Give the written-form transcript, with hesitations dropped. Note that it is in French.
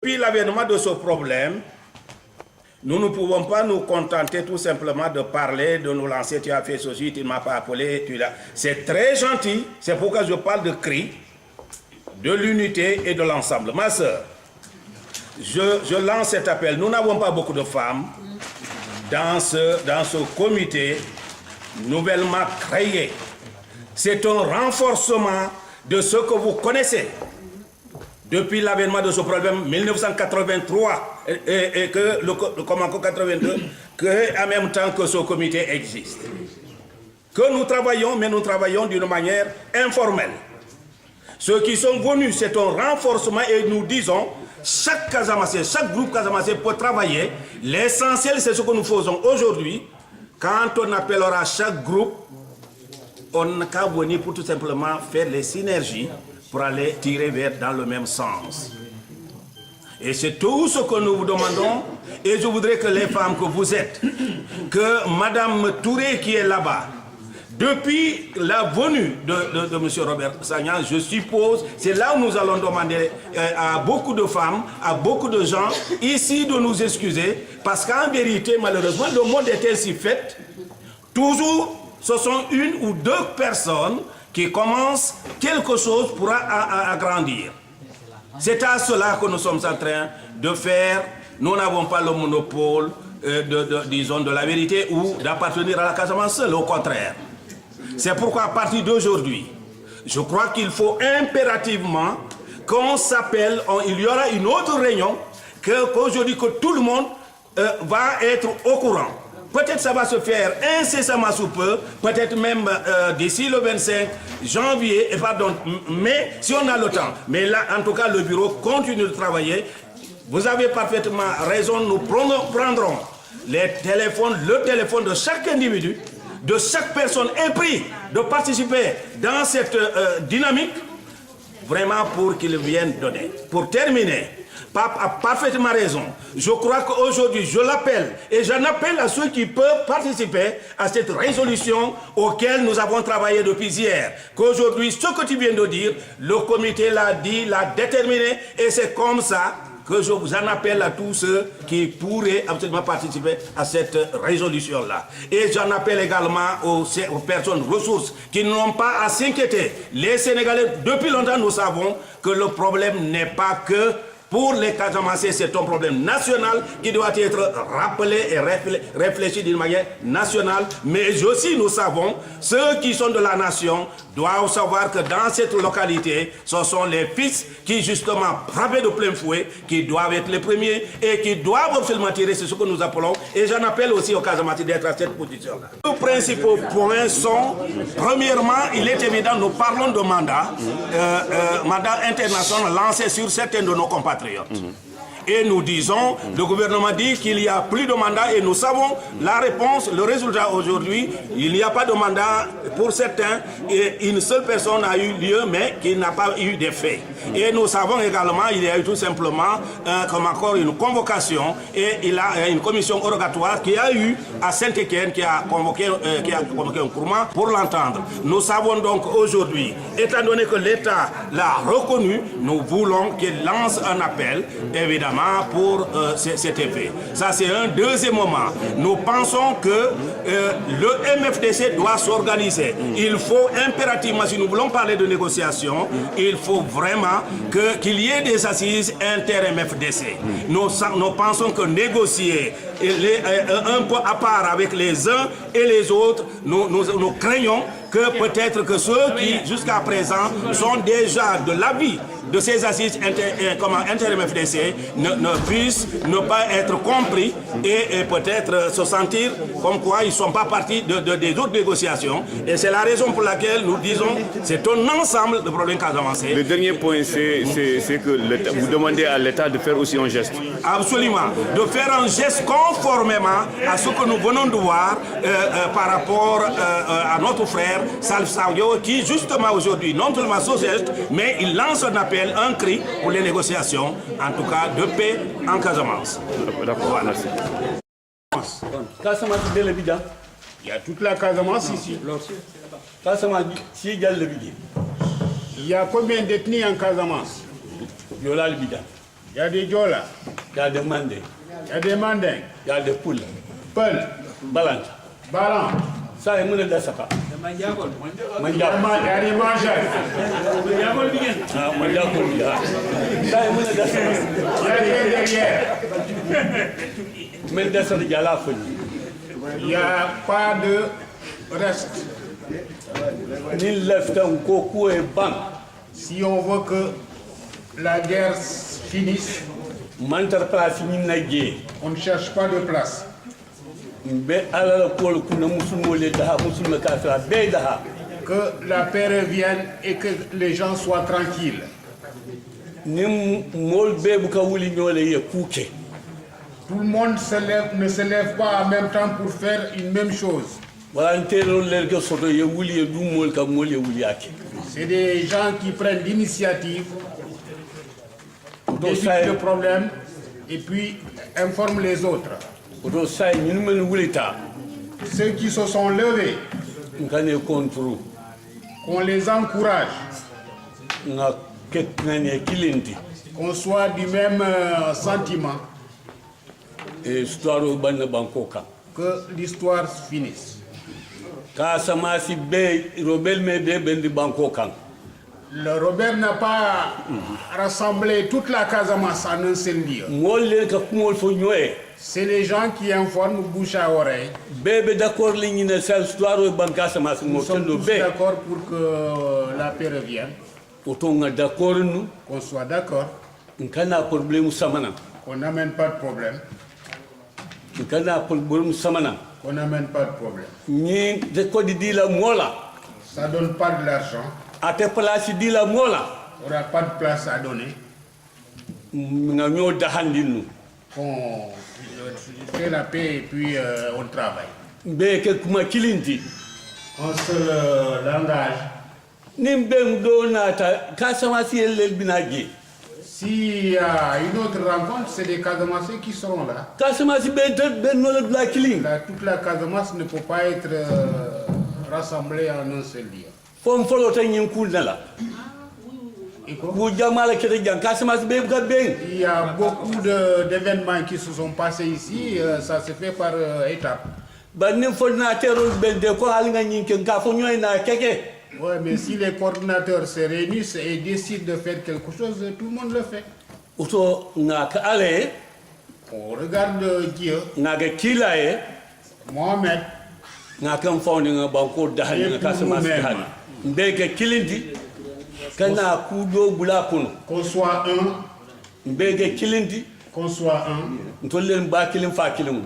Depuis l'avènement de ce problème, nous ne pouvons pas nous contenter tout simplement de parler, de nous lancer, tu as fait ceci, tu ne m'as pas appelé, tu l'as. C'est très gentil, c'est pourquoi je parle de CRI, de l'unité et de l'ensemble. Ma soeur, je lance cet appel. Nous n'avons pas beaucoup de femmes dans ce comité nouvellement créé. C'est un renforcement de ce que vous connaissez. Depuis l'avènement de ce problème, 1983, et que le Comanco 82, que en même temps que ce comité existe. Que nous travaillons, mais nous travaillons d'une manière informelle. Ceux qui sont venus, c'est un renforcement et nous disons, chaque Casamassé, chaque groupe Casamassé peut travailler. L'essentiel, c'est ce que nous faisons aujourd'hui. Quand on appellera chaque groupe, on n'a qu'à venir pour tout simplement faire les synergies pour aller tirer dans le même sens. Et c'est tout ce que nous vous demandons. Et je voudrais que les femmes que vous êtes, que Madame Touré qui est là-bas, depuis la venue de M. Robert Sagna, je suppose, c'est là où nous allons demander à beaucoup de femmes, à beaucoup de gens, ici de nous excuser, parce qu'en vérité, malheureusement, le monde est ainsi fait. Toujours, ce sont une ou deux personnes qui commencent quelque chose pour agrandir. C'est à cela que nous sommes en train de faire. Nous n'avons pas le monopole, disons, de la vérité ou d'appartenir à la Casamance seule, au contraire. C'est pourquoi à partir d'aujourd'hui, je crois qu'il faut impérativement qu'on s'appelle, il y aura une autre réunion, qu'aujourd'hui que tout le monde va être au courant. Peut-être ça va se faire incessamment sous peu, peut-être même d'ici le 25 janvier, mais si on a le temps. Mais là, en tout cas, le bureau continue de travailler. Vous avez parfaitement raison, nous prendrons le téléphone de chaque individu, de chaque personne épris de participer dans cette dynamique, vraiment pour qu'il vienne donner. Pour terminer, Pape a parfaitement raison. Je crois qu'aujourd'hui, je l'appelle et j'en appelle à ceux qui peuvent participer à cette résolution auquel nous avons travaillé depuis hier. Qu'aujourd'hui, ce que tu viens de dire, le comité l'a dit, l'a déterminé et c'est comme ça que je vous en appelle à tous ceux qui pourraient absolument participer à cette résolution-là. Et j'en appelle également aux personnes ressources qui n'ont pas à s'inquiéter. Les Sénégalais, depuis longtemps, nous savons que le problème n'est pas que pour les Casamassés, c'est un problème national qui doit être rappelé et réfléchi d'une manière nationale. Mais aussi, nous savons, ceux qui sont de la nation doivent savoir que dans cette localité, ce sont les fils qui, justement, frappés de plein fouet, qui doivent être les premiers et qui doivent absolument tirer, c'est ce que nous appelons. Et j'en appelle aussi aux Casamassés d'être à cette position-là. Les principaux points sont, premièrement, il est évident, nous parlons de mandat international lancé sur certains de nos compatriotes. Et nous disons, le gouvernement dit qu'il n'y a plus de mandat et nous savons la réponse, le résultat aujourd'hui, il n'y a pas de mandat pour certains et une seule personne a eu lieu mais qui n'a pas eu d'effet. Et nous savons également, il y a eu tout simplement comme encore une convocation et il y a une commission rogatoire qui a eu à Saint-Étienne qui a convoqué un courant pour l'entendre. Nous savons donc aujourd'hui, étant donné que l'État l'a reconnu, nous voulons qu'il lance un appel, évidemment, pour cet effet. Ça, c'est un deuxième moment. Nous pensons que le MFDC doit s'organiser. Il faut impérativement, si nous voulons parler de négociation, il faut vraiment qu'il y ait des assises inter-MFDC. Nous pensons que négocier un peu à part avec les uns et les autres, nous craignons que peut-être que ceux qui, jusqu'à présent, sont déjà de l'avis de ces assises inter-MFDC ne puissent ne pas être compris et peut-être se sentir comme quoi ils ne sont pas partis des autres négociations. Et c'est la raison pour laquelle nous disons que c'est un ensemble de problèmes Casamassés. Le dernier point, c'est que vous demandez à l'État de faire aussi un geste. Absolument. De faire un geste conformément à ce que nous venons de voir par rapport à notre frère Salif Sadio qui justement aujourd'hui non seulement ce geste, mais il lance un appel, un cri pour les négociations, en tout cas de paix en Casamance. D'accord, merci. Casamance de l'Abidjan. Il y a toute la Casamance ici. Casamance, si il y a l'Abidjan. Il y a combien de détenus en Casamance? Il y a l'Abidjan. Il y a des Diola, il y a des Mandés, il y a des Mandingues, il y a des Poules, Peul, Balance. Balan, Ça, il y a des Saka. il y a des Manjas, Ah, Mandiakol, il y a. Ça, il y a des Saka. il y a des derrière. Mais des Saka, il y a la folie. Il n'y a pas de reste. Ni left un coco et ban. Si on veut que la guerre finisse, Mantar place ni nagé. on ne cherche pas de place. Be ala la kol kuna musulmo le daha musulma kafira be daha. Que la paix revienne et que les gens soient tranquilles. Ni mol be bu ka wuli ñole ye kuke. Tout le monde ne se lève pas en même temps pour faire une même chose. Wala ntelo le ke soto ye wuli ye du mol ka mol ye wuli yake. C'est des gens qui prennent l'initiative, Do évitent say le problème et puis informent les autres. do say ñu men wulita Ceux qui se sont levés, ngane kontro qu'on les encourage, nga ket ngane kilinti qu'on soit du même sentiment, e histoire ban banko kan. que l'histoire finisse. Ka samasi be robel me be bendi banko kan. Le Robert n'a pas rassemblé toute la Casamance en un seul lieu. Mol le ka kumol fo ñoy C'est les gens qui informent bouche à oreille. bebe d'accord li ñi ne sa histoire ban ka samasi mo Nous sommes kendo tous be d'accord pour que la paix revienne, auto nga d'accord nu qu'on soit d'accord, nkana problème samana qu'on n'amène pas de problème, nkana problème samana qu'on n'amène pas de problème. ñi de ko di la mola Ça ne donne pas de l'argent, ate place di la mola on n'aura pas de place à donner, nga ñoo dahandinu qu'on fait la paix et puis on travaille. be ke kuma kilinti On se l'engage. nim ben do nata ka samasi el binaji S'il y a une autre rencontre, c'est les Casamassés qui seront là. ka samasi ben no la kilin Toute la Casamance ne peut pas être rassemblée en un seul lieu. fom folo tan yin kulna la Et quoi? ku jamala kete jan ka samasi be ga ben Il y a beaucoup d'événements qui se sont passés ici, ça se fait par étapes. ba nim fo na terol ben de ko hal nga nyin ke ka fo ñoy na keke Oui, mais si les coordinateurs se réunissent et décident de faire quelque chose, tout le monde le fait. auto nga ka ale On regarde Dieu, nga ga kilaye Mohamed, nga kan fawni nga banko dahani nga ka samasi dahani be ke kilinti kana ku do bula kuno qu'on soit un, be ke kilinti qu'on soit un. ntollen ba kilin fa kilin